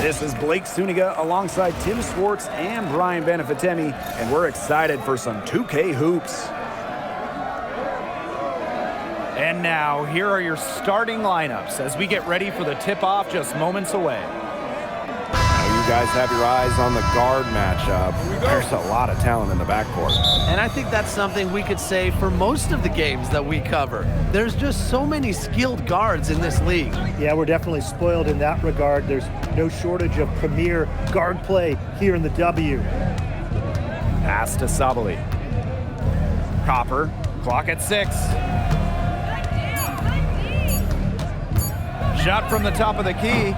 This is Blake Suniga alongside Tim Swartz and Brian Benefitemi, and we're excited for some 2K hoops. And now, here are your starting lineups as we get ready for the tip-off just moments away. You guys have your eyes on the guard matchup. There's a lot of talent in the backcourt. And I think that's something we could say for most of the games that we cover. There's just so many skilled guards in this league. Yeah, we're definitely spoiled in that regard. There's no shortage of premier guard play here in the W. Pass to Sabali. Copper, clock at 6. Shot from the top of the key.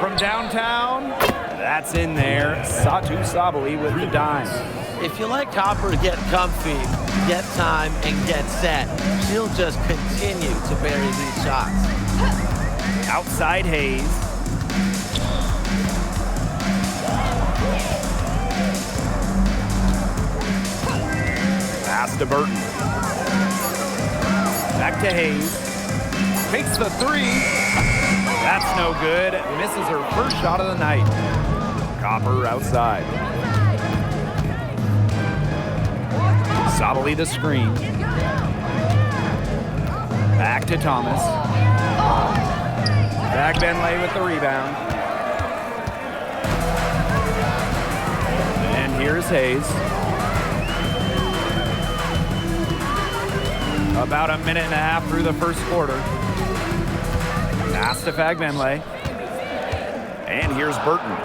From downtown, that's in there. Satu Sabali with the dime. If you let Copper get comfy, get time, and get set, she'll just continue to bury these shots. Outside Hayes. Pass to Burton. Back to Hayes. Takes the 3. That's no good. Misses her first shot of the night. Copper outside. Sabali the screen. Back to Thomas. Fagbenle with the rebound. And here's Hayes. About a minute and a half through the first quarter. Pass to Fagbenle. And here's Burton.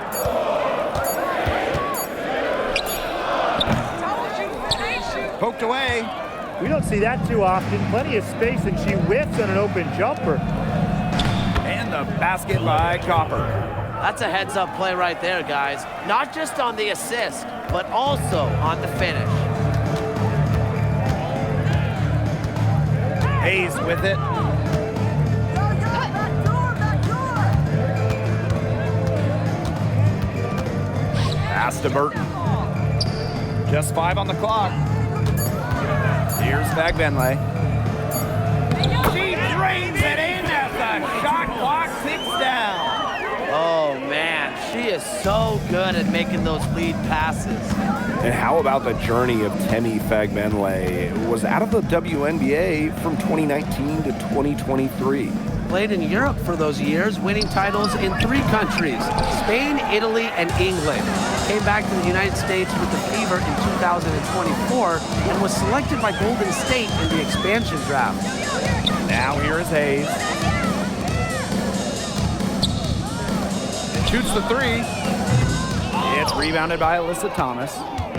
Poked away. We don't see that too often. Plenty of space, and she whiffs on an open jumper. And the basket by Copper. That's a heads-up play right there, guys. Not just on the assist, but also on the finish. Hayes with it. Pass to Burton. Just 5 on the clock. Here's Fagbenle. She drains it in as the shot clock ticks down. Oh, man, she is so good at making those lead passes. And how about the journey of Temi Fagbenle? Was out of the WNBA from 2019 to 2023. Played in Europe for those years, winning titles in 3 countries, Spain, Italy, and England. Came back to the United States with the Fever in 2024 and was selected by Golden State in the expansion draft. Now here is Hayes. Shoots the 3. It's rebounded by Alyssa Thomas.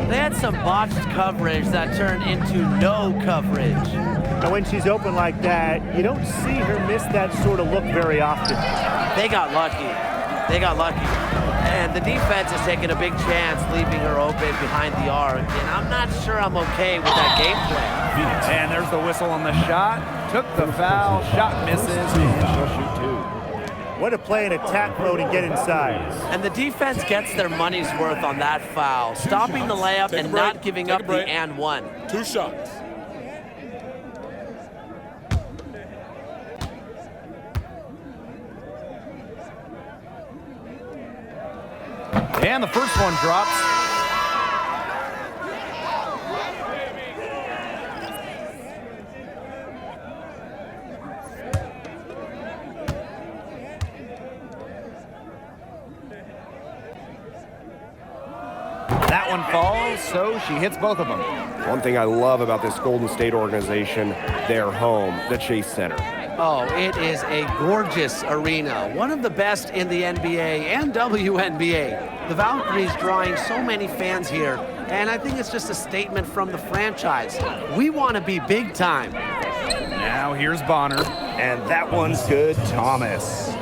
They had some botched coverage that turned into no coverage. And when she's open like that, you don't see her miss that sort of look very often. They got lucky. They got lucky. And the defense is taking a big chance, leaving her open behind the arc. And I'm not sure I'm okay with that game plan. And there's the whistle on the shot. Took the foul. Shot misses. And she'll shoot 2. What to play in attack mode and get inside. And the defense gets their money's worth on that foul, stopping the layup and not giving up the and 1. 2 shots. And the first one drops. That one falls, so she hits both of them. One thing I love about this Golden State organization, their home, the Chase Center. Oh, it is a gorgeous arena. One of the best in the NBA and WNBA. The Valkyries drawing so many fans here, and I think it's just a statement from the franchise. We want to be big time. Now here's Bonner. And that one's good, Thomas.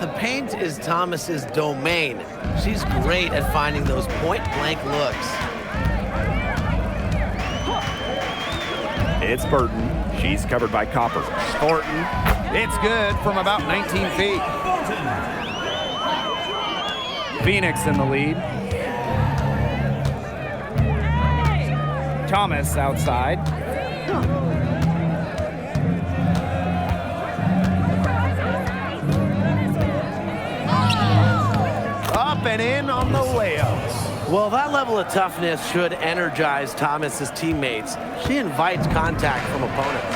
The paint is Thomas's domain. She's great at finding those point-blank looks. It's Burton. She's covered by Copper. Thornton. It's good from about 19 feet. Phoenix in the lead. Thomas outside. Well, that level of toughness should energize Thomas's teammates. She invites contact from opponents.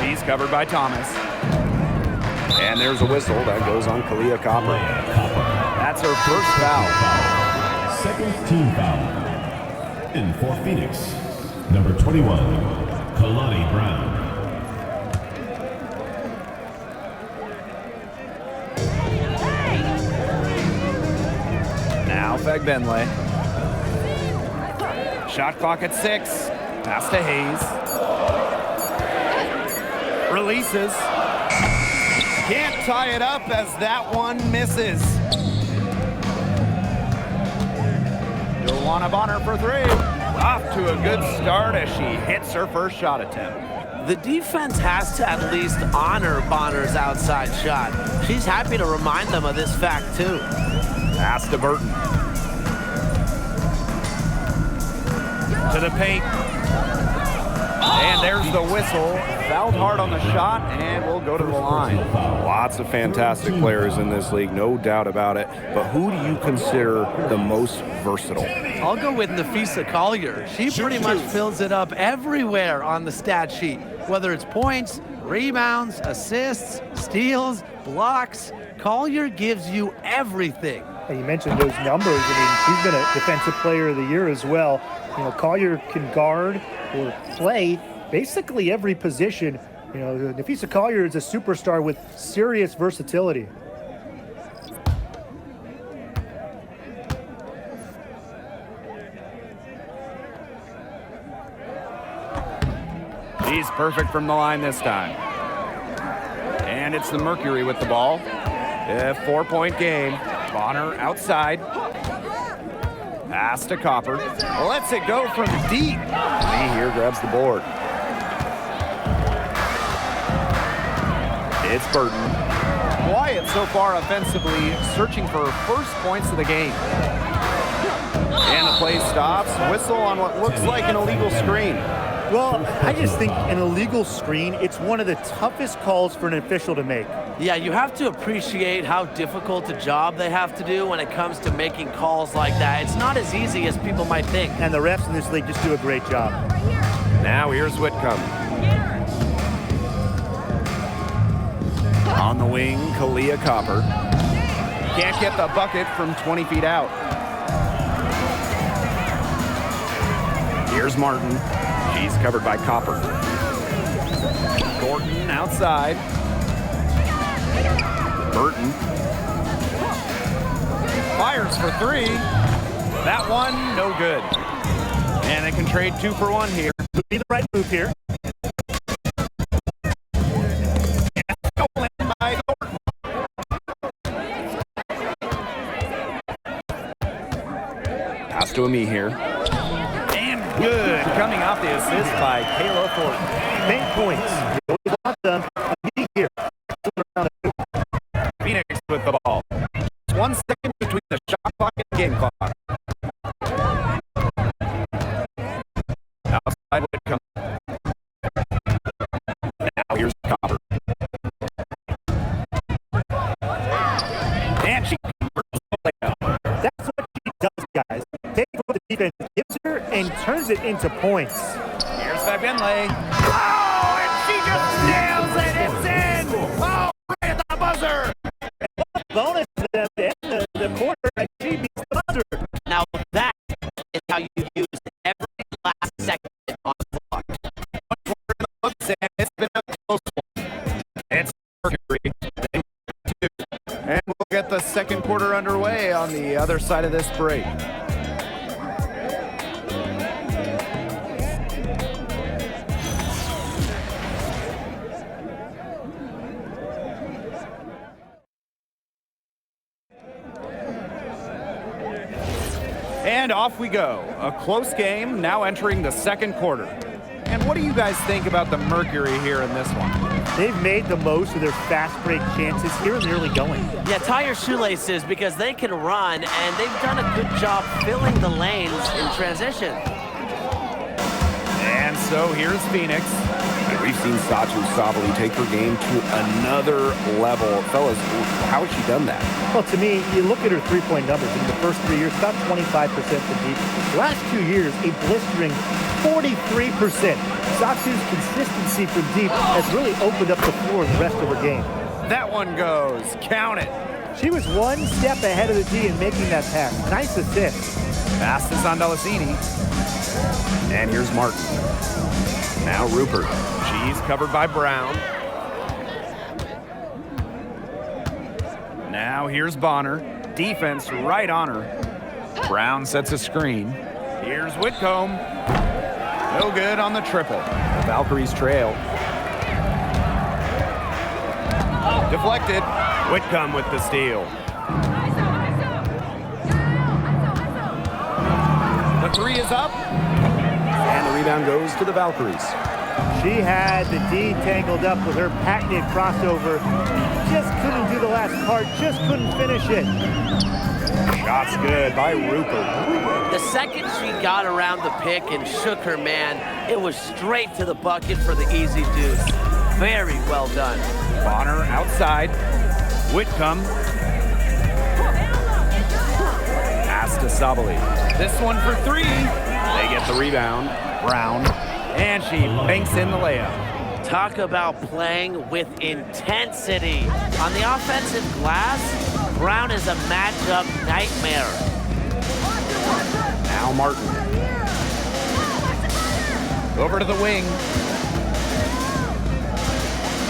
She's covered by Thomas. And there's a whistle that goes on Kahleah Copper. That's her first foul. Second team foul. In for Phoenix, number 21, Kahleah Brown. Now Fagbenle. Shot clock at 6. Pass to Hayes. Releases. Can't tie it up as that one misses. Joanna Bonner for 3. Off to a good start as she hits her first shot attempt. The defense has to at least honor Bonner's outside shot. She's happy to remind them of this fact, too. Pass to Burton. To the paint. And there's the whistle. Fouled hard on the shot, and we'll go to the line. Lots of fantastic players in this league, no doubt about it. But who do you consider the most versatile? I'll go with Nafisa Kahleah. She pretty much fills it up everywhere on the stat sheet, whether it's points, rebounds, assists, steals, blocks. Kahleah gives you everything. You mentioned those numbers. I mean, she's been a defensive player of the year as well. You know, Kahleah can guard or play basically every position. You know, Nafisa Kahleah is a superstar with serious versatility. He's perfect from the line this time. And it's the Mercury with the ball. A 4-point game. Bonner outside. Pass to Copper. Lets it go from deep. Lee here grabs the board. It's Burton. Quiet so far offensively, searching for her first points of the game. And the play stops. Whistle on what looks like an illegal screen. Well, I just think an illegal screen, it's one of the toughest calls for an official to make. Yeah, you have to appreciate how difficult a job they have to do when it comes to making calls like that. It's not as easy as people might think. And the refs in this league just do a great job. Now here's Whitcomb. On the wing, Kahleah Copper. Can't get the bucket from 20 feet out. Here's Martin. She's covered by Copper. Gordon outside. Burton. Fires for 3. That one, no good. And they can trade 2 for 1 here. Be the right move here. Pass to me here. Good, coming off the assist by Kahleah Thornton. Make points. You always want them to be here. Phoenix with the ball. 1 second between the shot clock and the game clock. Outside Whitcomb. Now here's Copper. And she converts the layup. That's what she does, guys. Take what the defense gives her and turns it into points. Here's Fagbenle. Oh, and she just nails it. It's in. Oh, right at the buzzer. Bonus to them to end the quarter, and she beats the buzzer. Now that is how you use every last second on the clock. It's been a close one. It's Mercury. And we'll get the second quarter underway on the other side of this break. And off we go. A close game, now entering the second quarter. And what do you guys think about the Mercury here in this one? They've made the most of their fast break chances here in the early going. Yeah, tie your shoelaces because they can run, and they've done a good job filling the lanes in transition. And so here's Phoenix. And we've seen Satou Sabally take her game to another level. Fellas, how has she done that? Well, to me, you look at her three-point numbers. In the first 3 years, about 25% from deep. The last 2 years, a blistering 43%. Satou's consistency from deep has really opened up the floor in the rest of her game. That one goes. Count it. She was one step ahead of the D in making that pass. Nice assist. Pass to Zondalicini. And here's Martin. Now Rupert. She's covered by Brown. Now here's Bonner. Defense right on her. Brown sets a screen. Here's Whitcomb. No good on the triple. The Valkyries trail. Deflected. Whitcomb with the steal. The three is up. And the rebound goes to the Valkyries. She had the D tangled up with her patented crossover. Just couldn't do the last part, just couldn't finish it. Shots good by Rupert. The second she got around the pick and shook her man, it was straight to the bucket for the easy deuce. Very well done. Bonner outside. Whitcomb. Pass to Sabally. This one for three. They get the rebound. Brown. And she banks in the layup. Talk about playing with intensity. On the offensive glass, Brown is a matchup nightmare. Now Martin. Over to the wing.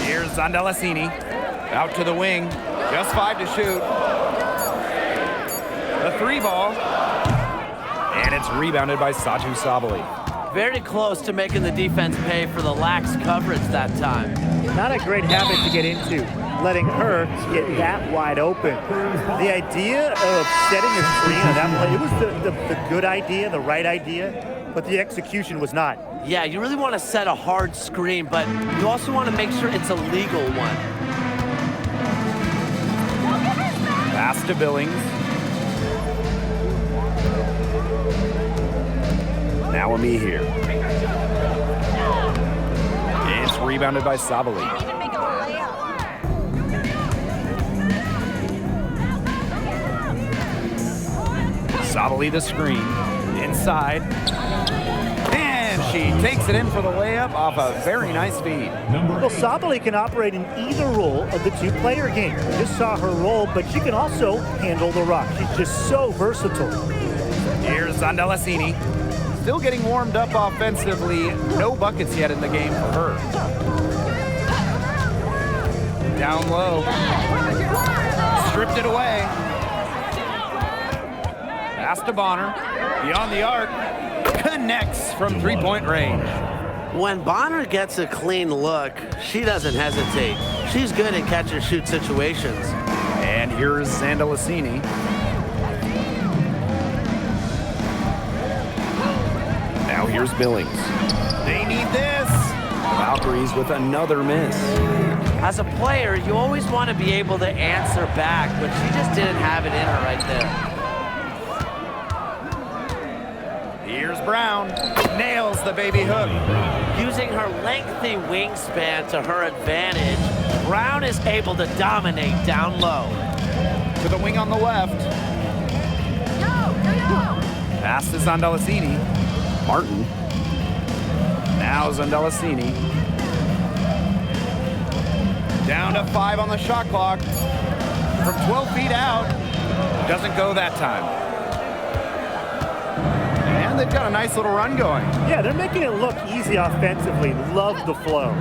Here's Zondalicini. Out to the wing. Just 5 to shoot. The three ball. And it's rebounded by Satou Sabally. Very close to making the defense pay for the lax coverage that time. Not a great habit to get into, letting her get that wide open. The idea of setting a screen on that play, it was the good idea, the right idea, but the execution was not. Yeah, you really want to set a hard screen, but you also want to make sure it's a legal one. Pass to Billings. Now Ami here. It's rebounded by Sabally. Sabally the screen. Inside. And she takes it in for the layup off a very nice feed. Well, Sabally can operate in either role of the two-player game. We just saw her roll, but she can also handle the rock. She's just so versatile. Here's Zondalicini. Still getting warmed up offensively. No buckets yet in the game for her. Down low. Stripped it away. Pass to Bonner. Beyond the arc. Connects from three-point range. When Bonner gets a clean look, she doesn't hesitate. She's good in catch-and-shoot situations. And here's Zondalicini. Now here's Billings. They need this. Valkyries with another miss. As a player, you always want to be able to answer back, but she just didn't have it in her right there. Here's Brown. Nails the baby hook. Using her lengthy wingspan to her advantage, Brown is able to dominate down low. To the wing on the left. Pass to Zondalicini. Martin. Now Zondalicini. Down to 5 on the shot clock. From 12 feet out. Doesn't go that time. And they've got a nice little run going. Yeah, they're making it look easy offensively. Love the flow.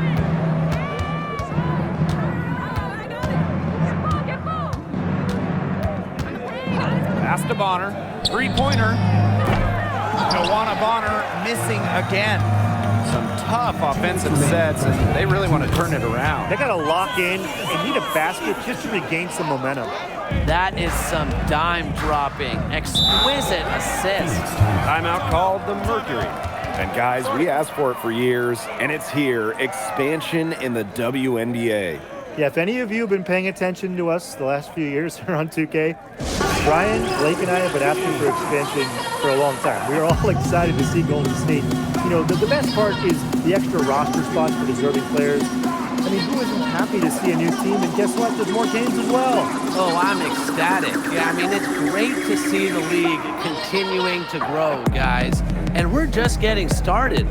Pass to Bonner. Three-pointer. Joanna Bonner missing again. Some tough offensive sets, and they really want to turn it around. They got to lock in and need a basket just to regain some momentum. That is some dime dropping, exquisite assist. Timeout called the Mercury. And guys, we asked for it for years, and it's here. Expansion in the WNBA. Yeah, if any of you have been paying attention to us the last few years here on 2K, Brian, Blake, and I have been asking for expansion for a long time. We are all excited to see Golden State you know, the best part is the extra roster spots for deserving players. I mean, who isn't happy to see a new team? And guess what? There's more games as well. Oh, I'm ecstatic. Yeah, I mean, it's great to see the league continuing to grow, guys. And we're just getting started.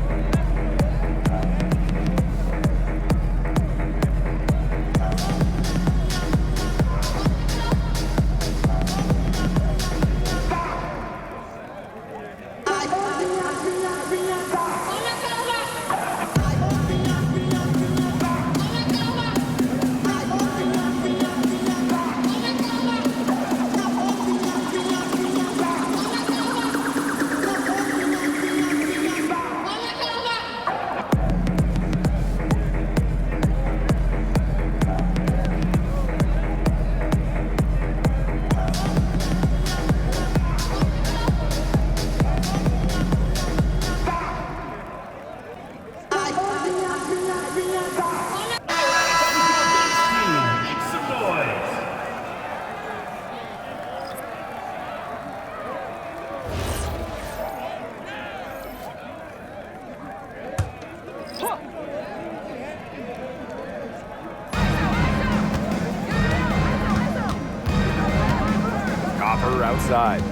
Outside.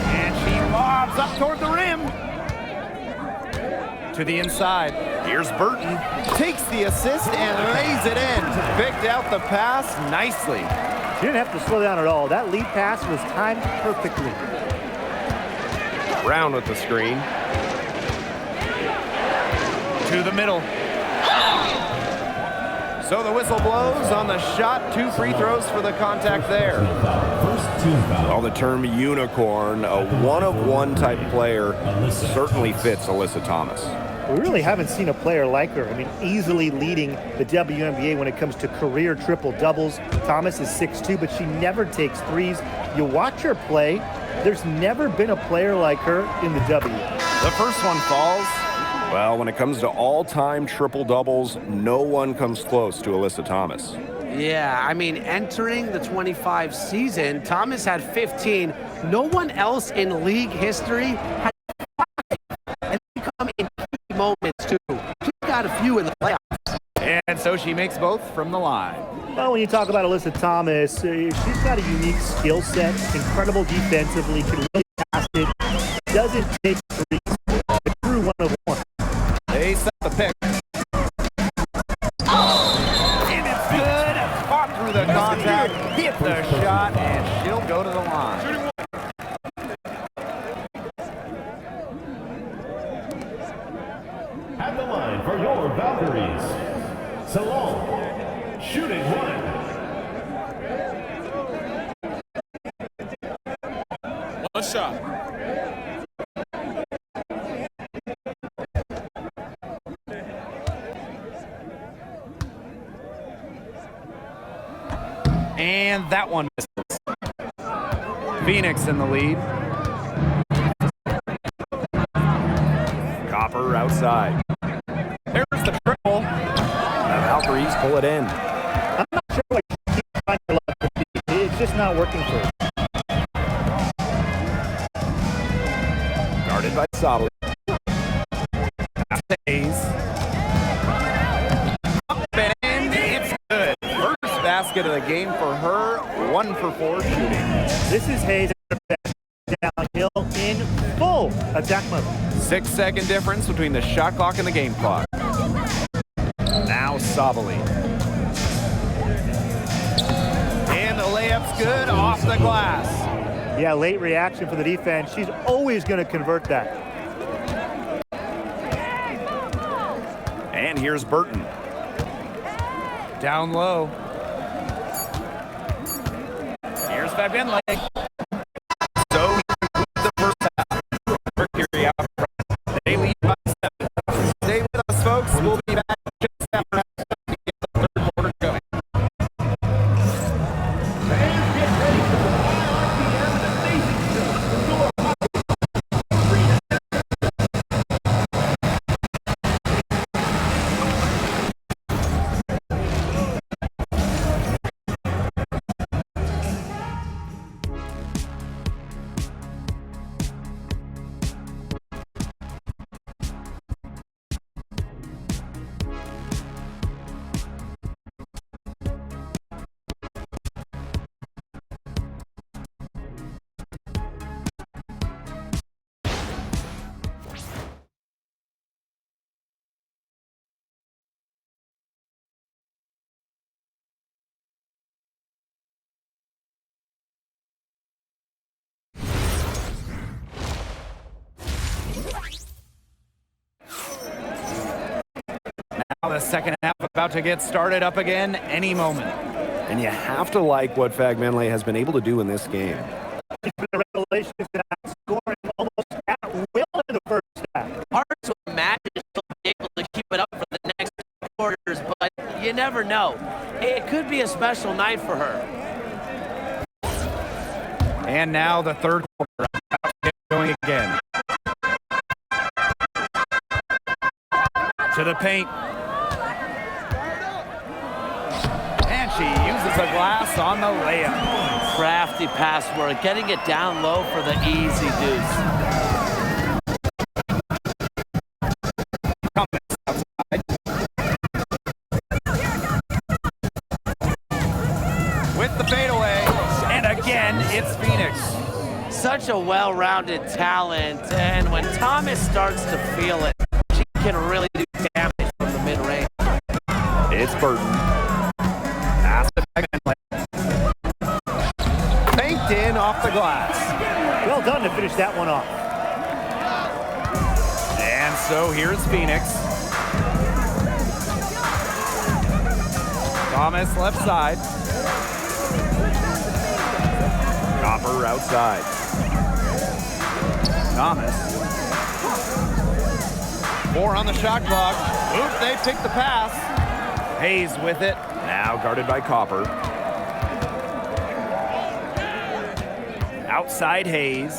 And she lobs up toward the rim. To the inside. Here's Burton. Takes the assist and lays it in. Picked out the pass nicely. She didn't have to slow down at all. That lead pass was timed perfectly. Brown with the screen. To the middle. So the whistle blows on the shot. 2 free throws for the contact there. Well, the term unicorn, a one-of-one type player, certainly fits Alyssa Thomas. We really haven't seen a player like her. I mean, easily leading the WNBA when it comes to career triple-doubles. Thomas is 6'2", but she never takes threes. You watch her play, there's never been a player like her in the W. The first one falls. Well, when it comes to all-time triple-doubles, no one comes close to Alyssa Thomas. Yeah, I mean, entering the 25 season, Thomas had 15. No one else in league history had 5. And they come in key moments, too. She's got a few in the playoffs. And so she makes both from the line. Well, when you talk about Alyssa Thomas, she's got a unique skill set, incredible defensively, can really pass it, doesn't take threes. A true one-of-one. They set the pick. And it's good. Fought through the contact, hit the shot, and she'll go to the line. At the line for your Valkyries, Salon, shooting 1. One shot. And that one misses. Phoenix in the lead. Copper outside. There's the triple. The Valkyries pull it in. I'm not sure why she keeps finding a lot of defeat. It's just not working for her. Guarded by Sobel. Stays. Up and in. It's good. First basket of the game for her. 1 for 4 shooting. This is Hayes downhill in full attack mode. 6-second difference between the shot clock and the game clock. Now Sobel. And the layup's good off the glass. Yeah, late reaction for the defense. She's always going to convert that. And here's Burton. Down low. Here's Fabienne. So the first half. Mercury out front. They lead by 7. Stay with us, folks. We'll be back just after the third quarter going. the second half about to get started up again any moment. And you have to like what Fagbenle has been able to do in this game. It's been a revelation that scoring almost at will in the first half. Hard to imagine she'll be able to keep it up for the next quarters, but you never know. It could be a special night for her. And now the third quarter going again. To the paint. And she uses a glass on the layup. Crafty pass work, getting it down low for the easy deuce. With the fadeaway. And again, it's Phoenix. Such a well-rounded talent, and when Thomas starts to feel it, she can really do damage from the mid-range. It's Burton. Pass to Fagbenle. Banked in off the glass. Well done to finish that one off. And so here's Phoenix. Thomas left side. Copper outside. Thomas. 4 on the shot clock. Oop, they picked the pass. Hayes with it. Now guarded by Copper. Outside Hayes.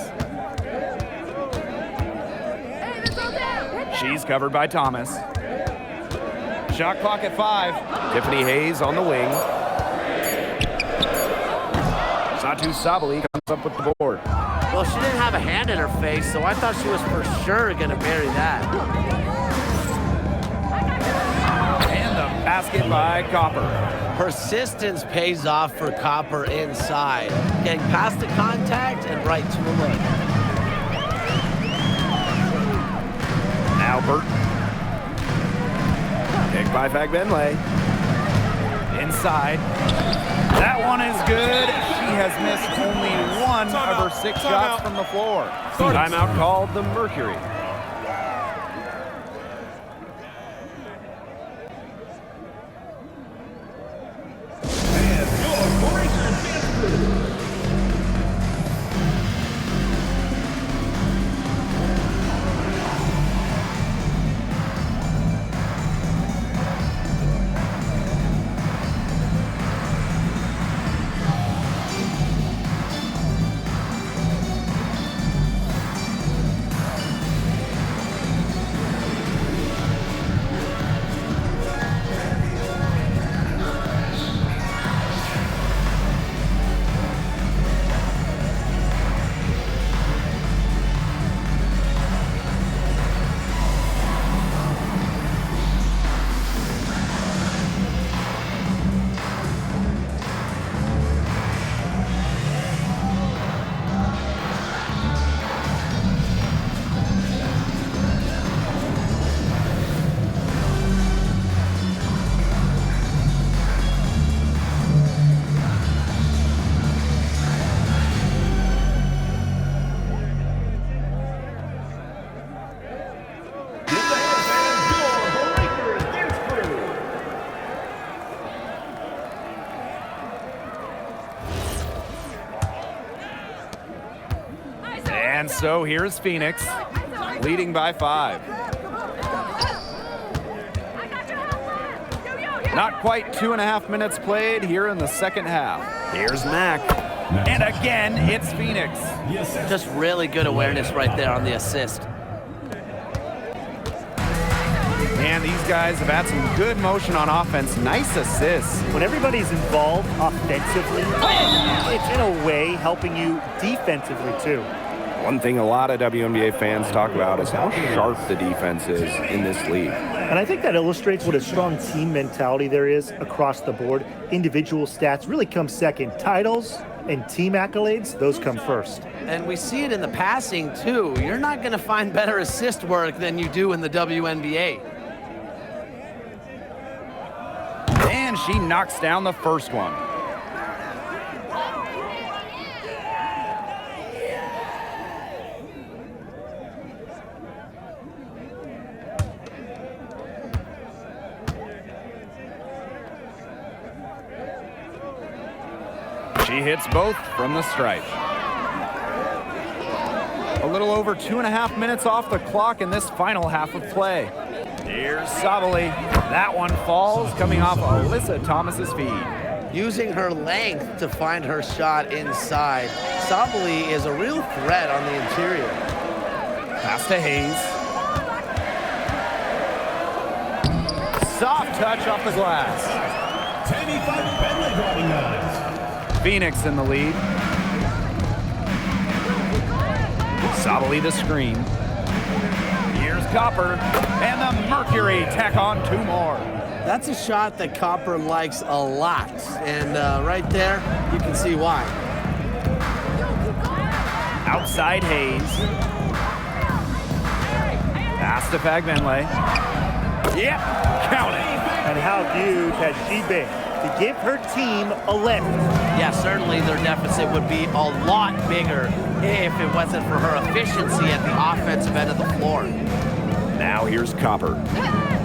She's covered by Thomas. Shot clock at 5. Tiffany Hayes on the wing. Satu Sabali comes up with the board. Well, she didn't have a hand in her face, so I thought she was for sure going to bury that. And the basket by Copper. Persistence pays off for Copper inside. Getting past the contact and right to a look. Now Burton. Picked by Fagbenle. Inside. That one is good. She has missed only 1 of her 6 shots from the floor. Timeout called the Mercury. And so here's Phoenix, leading by 5. Not quite 2.5 minutes played here in the second half. Here's Mack. And again, it's Phoenix. Just really good awareness right there on the assist. And these guys have had some good motion on offense. Nice assists. When everybody's involved offensively, it's in a way helping you defensively too. One thing a lot of WNBA fans talk about is how sharp the defense is in this league. And I think that illustrates what a strong team mentality there is across the board. Individual stats really come second. Titles and team accolades, those come first. And we see it in the passing too. You're not going to find better assist work than you do in the WNBA. And she knocks down the first one. She hits both from the stripe. A little over 2.5 minutes off the clock in this final half of play. Here's Sabali. That one falls, coming off Alyssa Thomas's feed. Using her length to find her shot inside. Sabali is a real threat on the interior. Pass to Hayes. Soft touch off the glass. Tammy Fagbenle driving that. Phoenix in the lead. Sabali the screen. Here's Copper, and the Mercury tack on 2 more. That's a shot that Copper likes a lot, and right there, you can see why. Outside Hayes. Pass to Fagbenle. Yep, count it. And how huge has she been to give her team a lift? Yeah, certainly their deficit would be a lot bigger if it wasn't for her efficiency at the offensive end of the floor. Now here's Copper.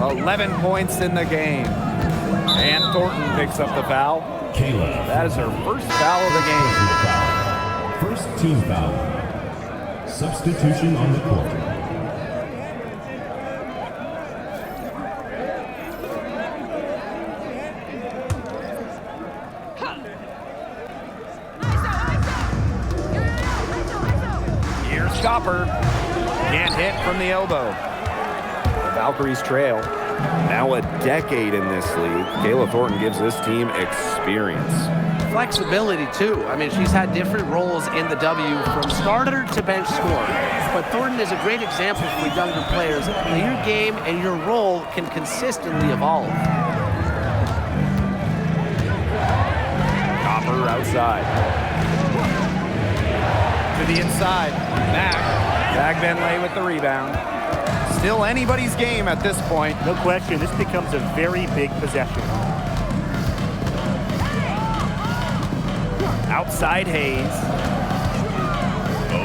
11 points in the game. And Thornton picks up the foul. Kahleah. That is her first foul of the game. First team foul. Substitution on the court. Here's Copper. Can't hit from the elbow. The Valkyries trail. Now a decade in this league. Kahleah Thornton gives this team experience. Flexibility, too. I mean, she's had different roles in the W from starter to bench scorer. But Thornton is a great example for younger players. Your game and your role can consistently evolve. Copper outside. To the inside. Mack. Fagbenle with the rebound. Still anybody's game at this point. No question, this becomes a very big possession. Outside Hayes.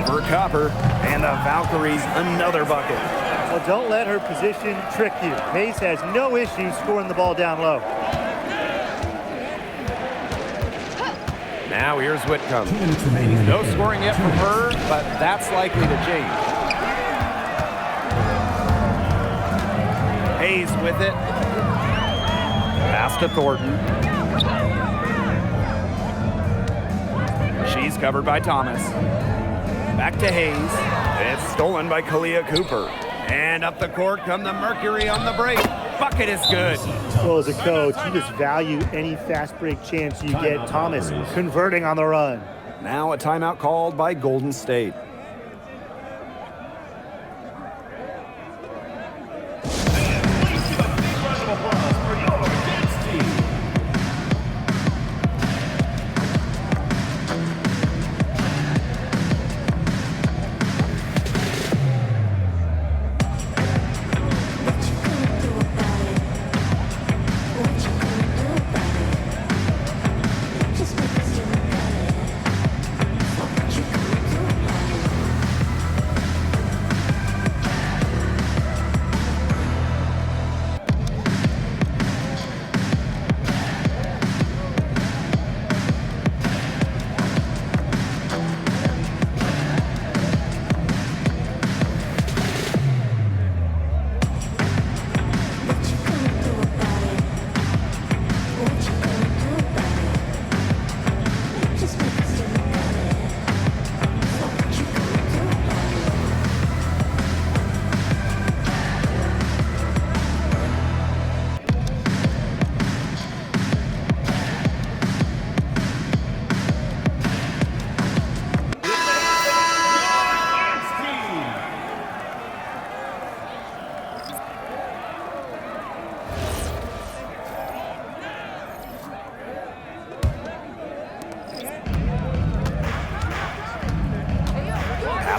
Over Copper. And the Valkyries another bucket. Well, don't let her position trick you. Hayes has no issue scoring the ball down low. Now here's Whitcomb. 2 minutes remaining. No scoring yet from her, but that's likely to change. Hayes with it. Pass to Thornton. She's covered by Thomas. Back to Hayes. It's stolen by Kahleah Cooper. And up the court come the Mercury on the break. Bucket is good. Well, as a coach, you just value any fast break chance you get. Thomas converting on the run. Now a timeout called by Golden State.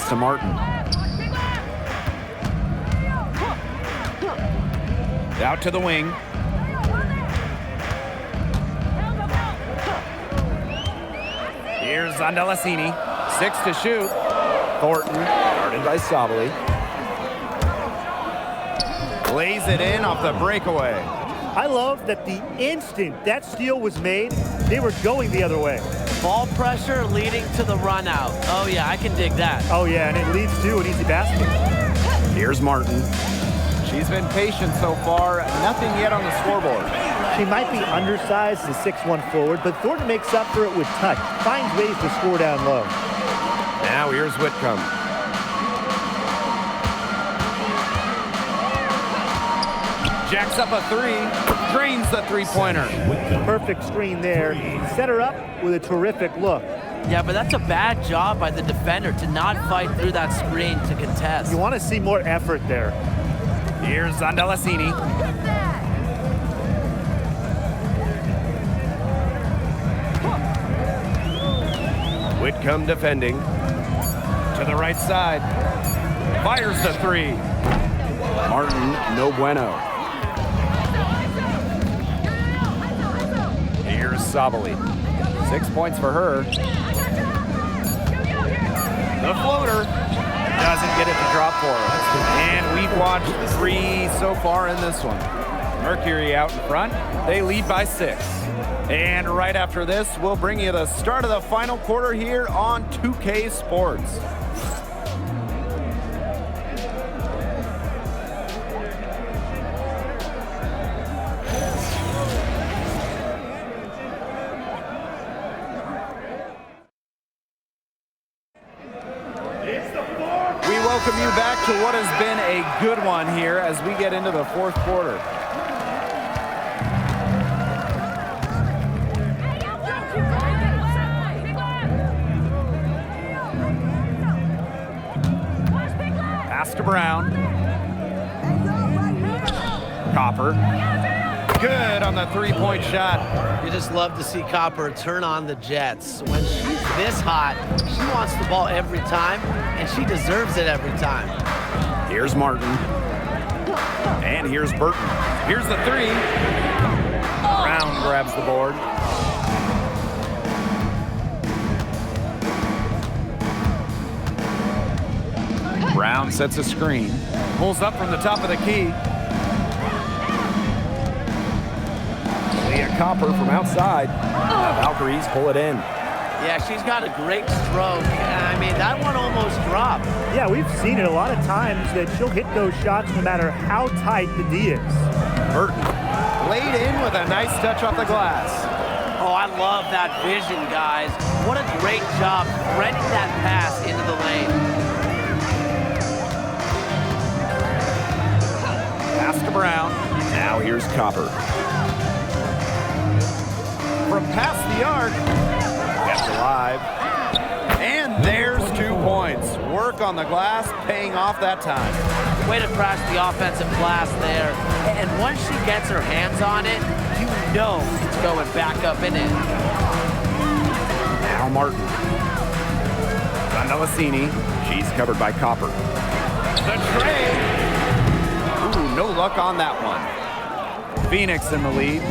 To Martin. Out to the wing. Here's Andalassini. 6 to shoot. Thornton, guarded by Sabali. Lays it in off the breakaway. I love that the instant that steal was made, they were going the other way. Ball pressure leading to the run out. Oh yeah, I can dig that. Oh yeah, and it leads to an easy basket. Here's Martin. She's been patient so far. Nothing yet on the scoreboard. She might be undersized as a 6'1" forward, but Thornton makes up for it with touch. Finds ways to score down low. Now here's Whitcomb. Jacks up a three. Drains the three-pointer. Perfect screen there. Set her up with a terrific look. Yeah, but that's a bad job by the defender to not fight through that screen to contest. You want to see more effort there. Here's Zandalasini. Whitcomb defending. To the right side. Fires the three. Martin, no bueno. Here's Sabali. 6 points for her. The floater doesn't get it to drop for us. And we've watched 3 so far in this one. Mercury out in front. They lead by 6. And right after this, we'll bring you the start of the final quarter here on 2K Sports. We welcome you back to what has been a good one here as we get into the fourth quarter. Pass to Brown. Copper. Good on the three-point shot. You just love to see Copper turn on the Jets. When she's this hot, she wants the ball every time, and she deserves it every time. Here's Martin. And here's Burton. Here's the three. Brown grabs the board. Brown sets a screen. Pulls up from the top of the key. Kahleah Copper from outside. The Valkyries pull it in. Yeah, she's got a great stroke. I mean, that one almost dropped. Yeah, we've seen it a lot of times that she'll hit those shots no matter how tight the D is. Burton laid in with a nice touch off the glass. Oh, I love that vision, guys. What a great job threading that pass into the lane. Pass to Brown. Now here's Copper. From past the arc. Kept alive. And there's 2 points. Work on the glass, paying off that time. Way to crash the offensive glass there. And once she gets her hands on it, you know it's going back up and in. Now Martin. Zandalasini. She's covered by Copper. The trade. Ooh, no luck on that one. Phoenix in the lead.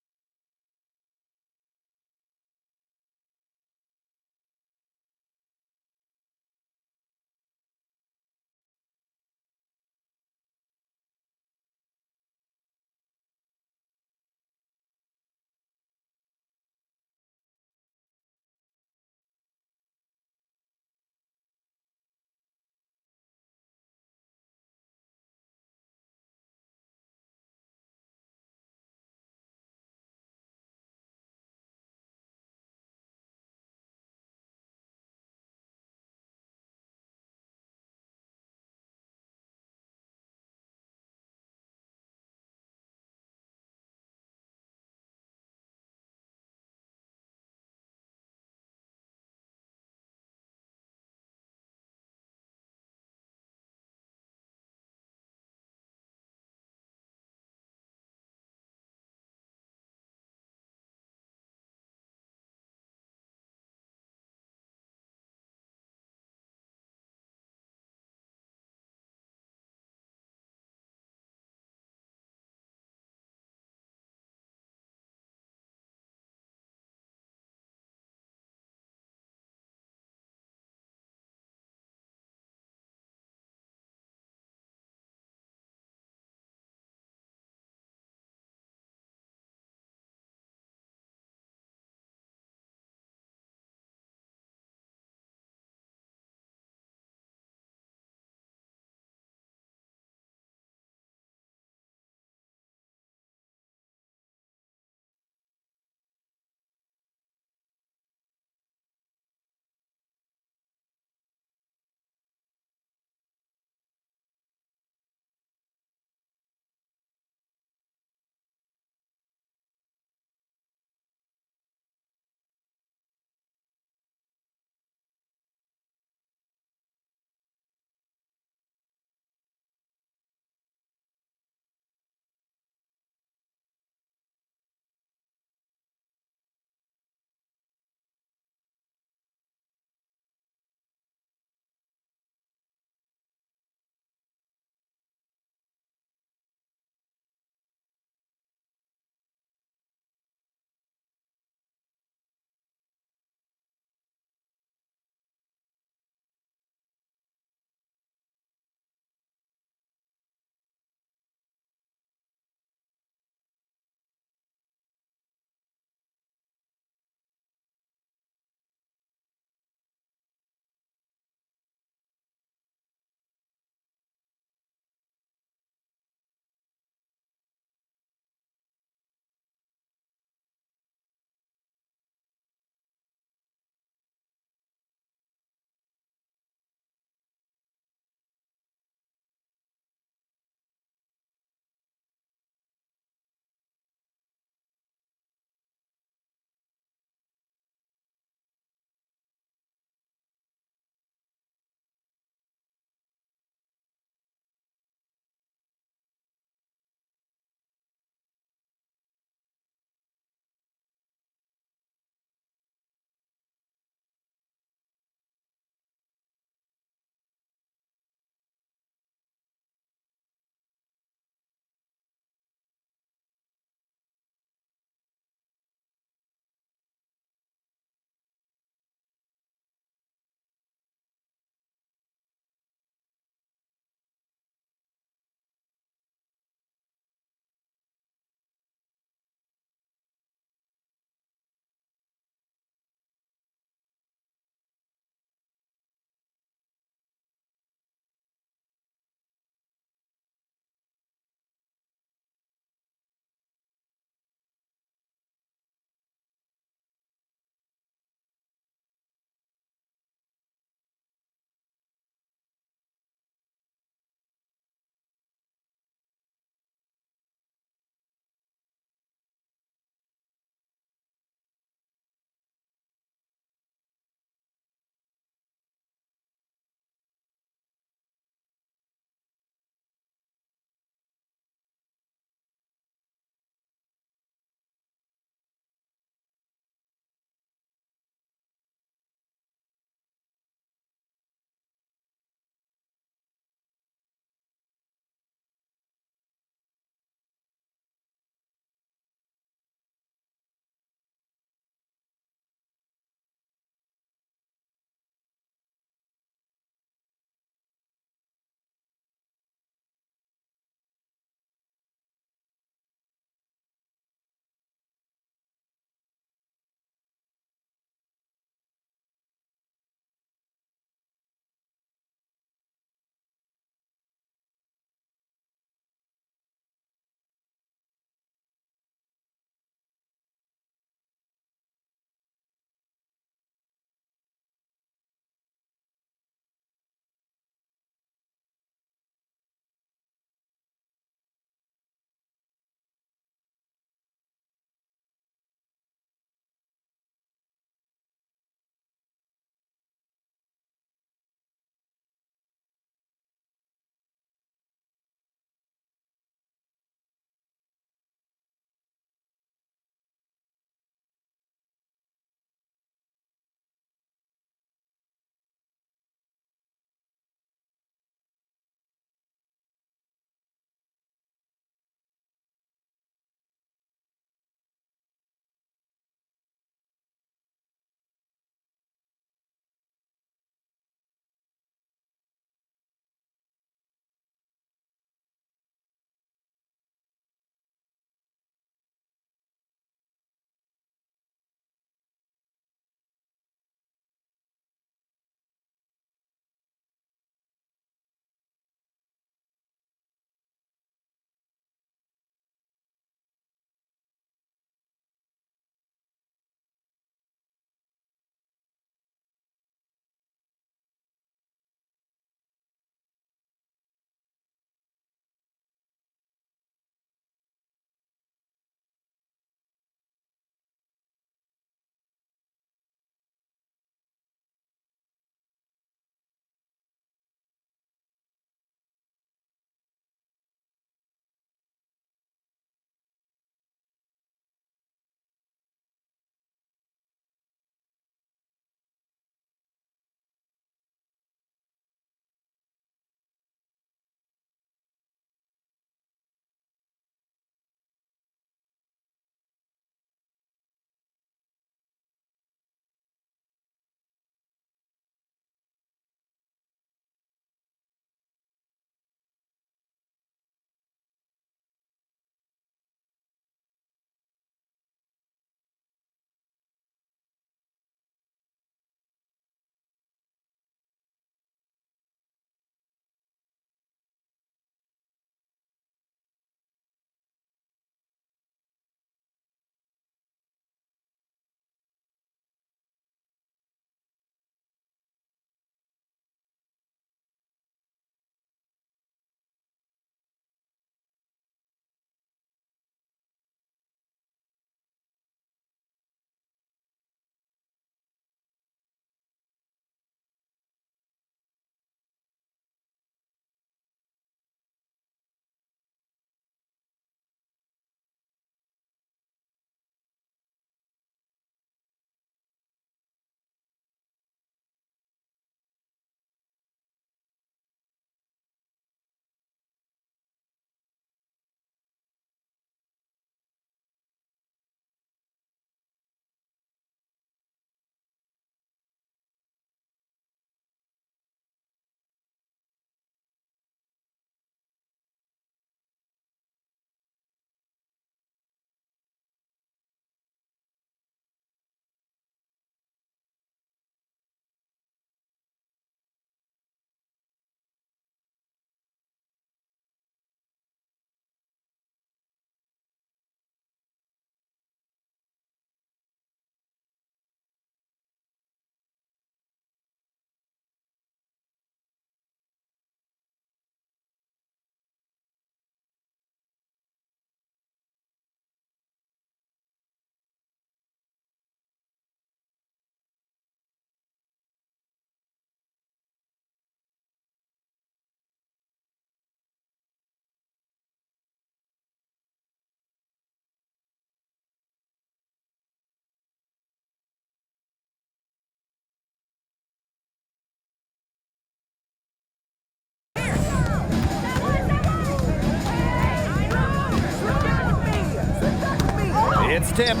tipped.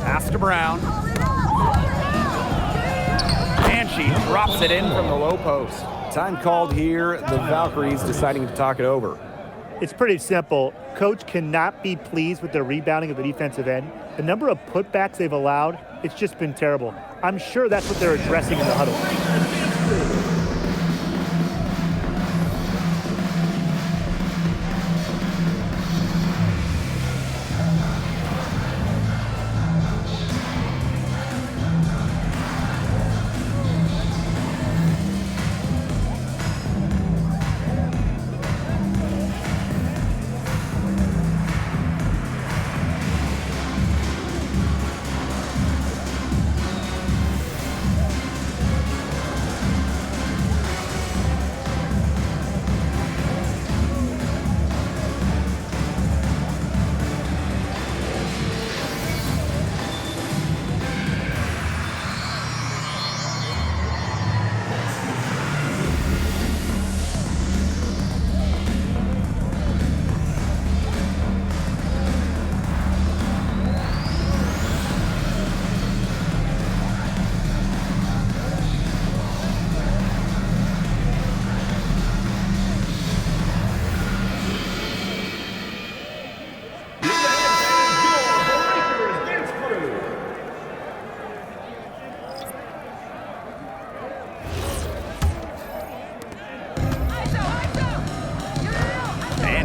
Pass to Brown. And she drops it in from the low post. Time called here. The Valkyries deciding to talk it over. It's pretty simple. Coach cannot be pleased with the rebounding of the defensive end. The number of putbacks they've allowed, it's just been terrible. I'm sure that's what they're addressing in the huddle.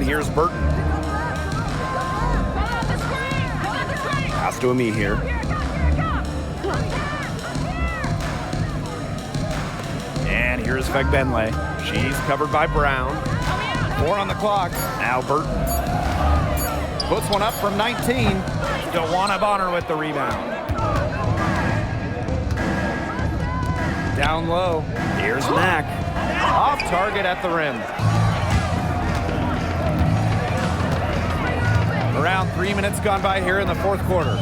Here's Burton. Pass to me here. And here's Fagbenle. She's covered by Brown. 4 on the clock. Now Burton puts one up from 19. DeWanna Bonner with the rebound. Down low. Here's Mack. Off target at the rim. Around 3 minutes gone by here in the fourth quarter.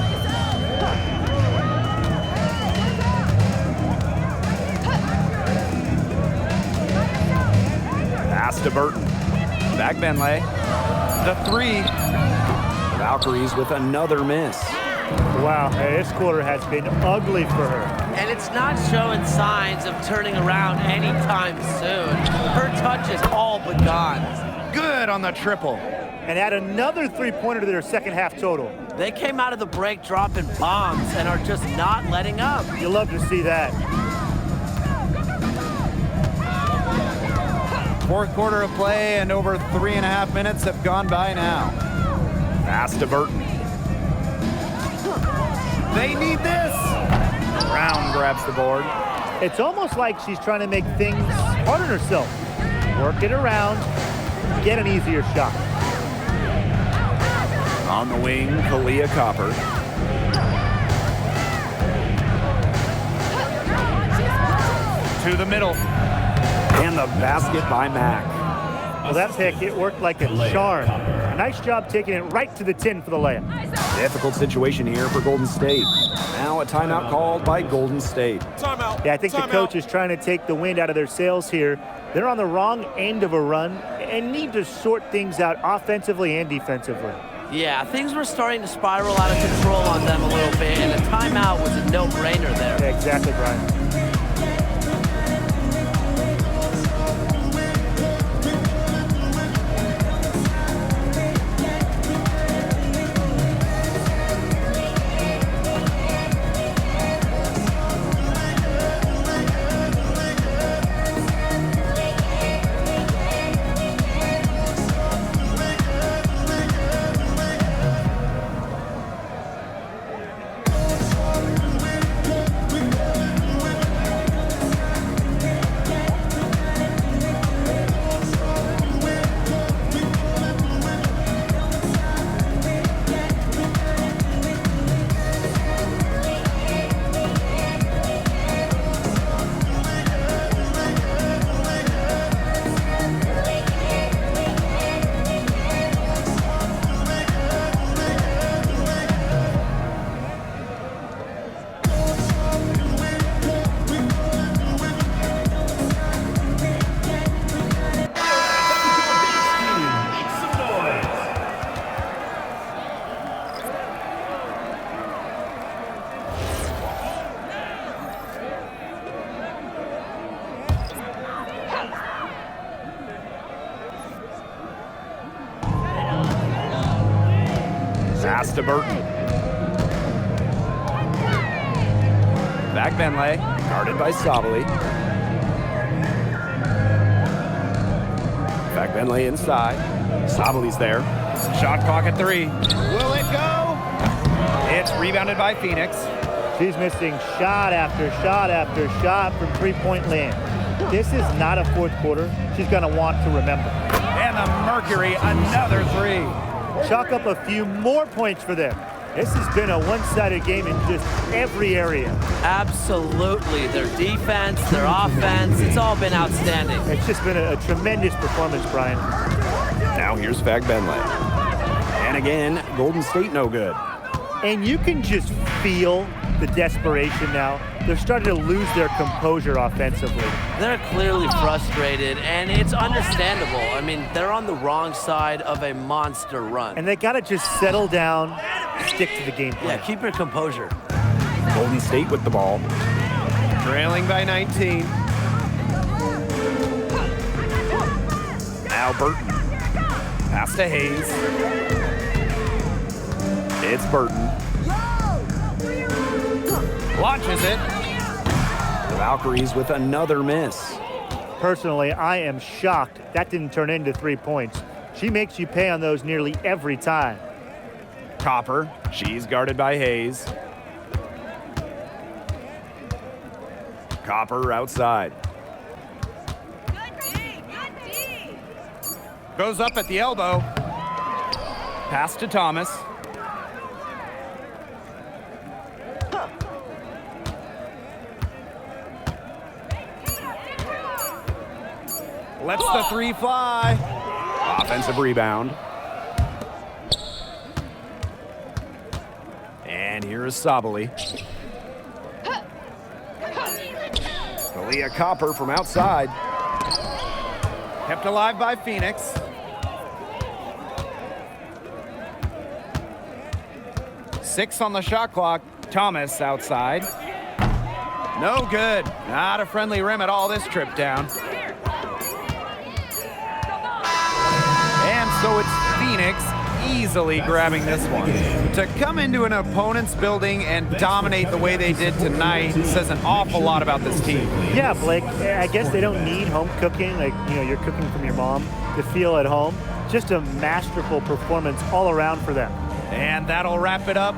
Pass to Burton. Fagbenle. The 3. Valkyries with another miss. Wow, this quarter has been ugly for her. And it's not showing signs of turning around anytime soon. Her touch is all but gone. Good on the triple. And add another three-pointer to their second half total. They came out of the break dropping bombs and are just not letting up. You love to see that. Fourth quarter of play and over 3.5 minutes have gone by now. Pass to Burton. They need this. Brown grabs the board. It's almost like she's trying to make things hard on herself. Work it around, get an easier shot. On the wing, Kahleah Copper. To the middle. And the basket by Mack. Well, that pick, it worked like a charm. A nice job taking it right to the tin for the layup. Difficult situation here for Golden State. Now a timeout called by Golden State. Timeout. Yeah, I think the coach is trying to take the wind out of their sails here. They're on the wrong end of a run and need to sort things out offensively and defensively. Yeah, things were starting to spiral out of control on them a little bit, and a timeout was a no-brainer there. Yeah, exactly, Brian. Pass to Burton. Back Benley, guarded by Sabali. Back Benley inside. Sabali's there. Shot clock at 3. Will it go? It's rebounded by Phoenix. She's missing shot after shot after shot from three-point land. This is not a fourth quarter she's going to want to remember. And the Mercury, another 3. Chalk up a few more points for them. This has been a one-sided game in just every area. Absolutely. Their defense, their offense, it's all been outstanding. It's just been a tremendous performance, Brian. Now here's Fag Benley. And again, Golden State no good. And you can just feel the desperation now. They're starting to lose their composure offensively. They're clearly frustrated, and it's understandable. I mean, they're on the wrong side of a monster run. And they got to just settle down, stick to the game plan. Yeah, keep your composure. Golden State with the ball. Trailing by 19. Now Burton. Pass to Hayes. It's Burton. Launches it. The Valkyries with another miss. Personally, I am shocked that didn't turn into 3 points. She makes you pay on those nearly every time. Copper. She's guarded by Hayes. Copper outside. Goes up at the elbow. Pass to Thomas. Lets the 3 fly. Offensive rebound. And here is Sabali. Kahleah Copper from outside. Kept alive by Phoenix. Six on the shot clock. Thomas outside. No good. Not a friendly rim at all this trip down. And so it's Phoenix easily grabbing this one. To come into an opponent's building and dominate the way they did tonight says an awful lot about this team. Yeah, Blake, I guess they don't need home cooking, like, you're cooking from your mom, to feel at home. Just a masterful performance all around for them. And that'll wrap it up.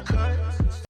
Cut.